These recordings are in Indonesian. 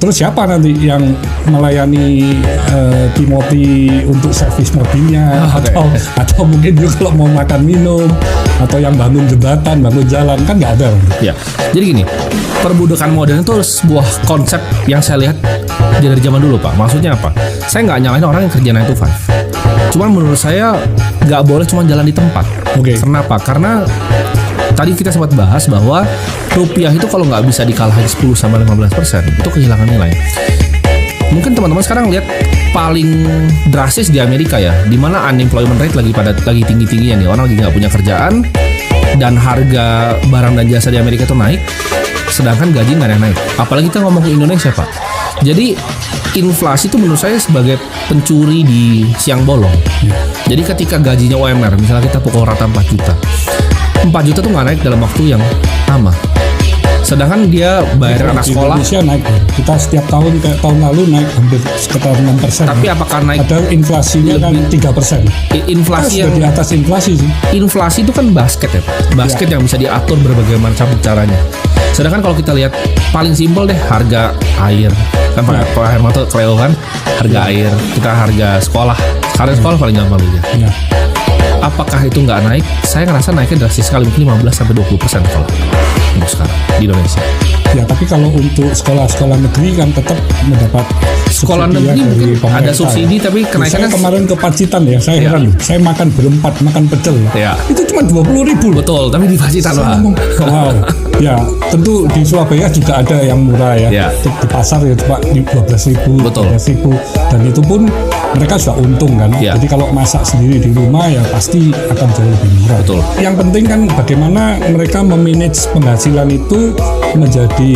Terus siapa nanti yang melayani Timothy untuk servis mobilnya, atau mungkin juga kalau mau makan minum, atau yang bangun jembatan, bangun jalan, kan nggak ada. Ya, jadi gini, perbudakan modern itu sebuah konsep yang saya lihat dari zaman dulu, Pak. Maksudnya apa? Saya nggak nyalahin orang yang kerja 9 to 5. Cuman menurut saya nggak boleh cuma jalan di tempat. Kenapa? Karena tadi kita sempat bahas bahwa rupiah itu kalau nggak bisa dikalahin 10-15%, itu kehilangan nilai. Mungkin teman-teman sekarang lihat paling drastis di Amerika ya, di mana unemployment rate lagi tinggi-tingginya nih, orang lagi nggak punya kerjaan dan harga barang dan jasa di Amerika itu naik, sedangkan gaji nggak naik. Apalagi kita ngomong ke Indonesia, Pak. Jadi inflasi itu menurut saya sebagai pencuri di siang bolong. Jadi ketika gajinya UMR, misalnya kita pukul rata 4 juta, 4 juta tuh nggak naik dalam waktu yang lama. Sedangkan dia bayar anak sekolah. Indonesia naik. Kita setiap tahun kayak tahun lalu naik hampir sekitar 6%. Tapi apakah naik? Padahal inflasinya kan 3%. Inflasi yang di atas inflasi sih. Inflasi itu kan basket ya, Pak. Basket yang bisa diatur berbagai macam caranya. Sedangkan kalau kita lihat paling simpel deh, harga air. Kan Pak Hermanto Kleo kan, harga air. Kita harga sekolah. Sekarang sekolah paling gampang aja. Apakah itu nggak naik? Saya ngerasa naiknya drastis sekali, mungkin 15-20% kalau untuk sekarang di Indonesia. Ya, tapi kalau untuk sekolah-sekolah negeri kan tetap mendapat sekolah negeri mungkin ada subsidi, tapi kenaikannya. Saya kemarin ke Pacitan ya, saya heran loh. Saya makan berempat, makan pecel. Itu cuma 20.000 loh. Betul, tapi di Pacitan lah. Wow. Ya, tentu di Surabaya juga ada yang murah ya. Di pasar ya cuma 12.000, 13.000, dan itu pun mereka sudah untung kan. Jadi kalau masak sendiri di rumah ya pasti akan jauh lebih murah. Betul. Yang penting kan bagaimana mereka memanage penghasilan itu menjadi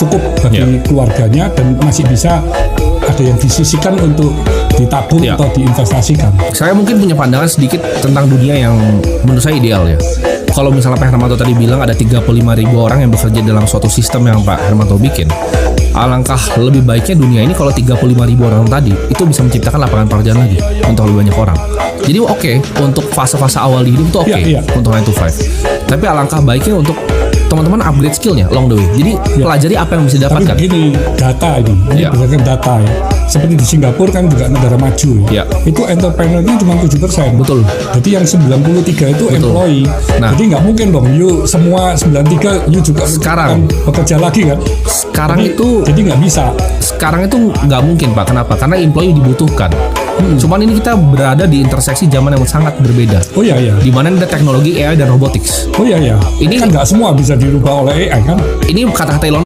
cukup bagi keluarganya dan masih bisa ada yang disisihkan untuk ditabung atau diinvestasikan. Saya mungkin punya pandangan sedikit tentang dunia yang menurut saya ideal ya. Kalau misalnya Pak Hermanto tadi bilang ada 35.000 orang yang bekerja dalam suatu sistem yang Pak Hermanto bikin, alangkah lebih baiknya dunia ini kalau 35.000 orang tadi itu bisa menciptakan lapangan pekerjaan lagi untuk lebih banyak orang. Jadi untuk fase-fase awal di hidup itu untuk 9 to 5. Tapi alangkah baiknya untuk teman-teman upgrade skillnya along the way. Jadi pelajari apa yang bisa didapatkan. Tapi begini, data ini berdasarkan data ya. Seperti di Singapura kan juga negara maju ya. Itu entrepreneurnya cuma 7%. Betul. Jadi yang 93 itu employee. Jadi nggak mungkin dong you semua 93 you juga sekarang bekerja lagi kan. Sekarang jadi nggak bisa. Sekarang itu nggak mungkin, Pak. Kenapa? Karena employee dibutuhkan. Cuman ini kita berada di interseksi zaman yang sangat berbeda. Di mana ada teknologi AI dan robotics. Ini kan nggak semua bisa dirubah oleh AI kan. Ini kata-kata Elon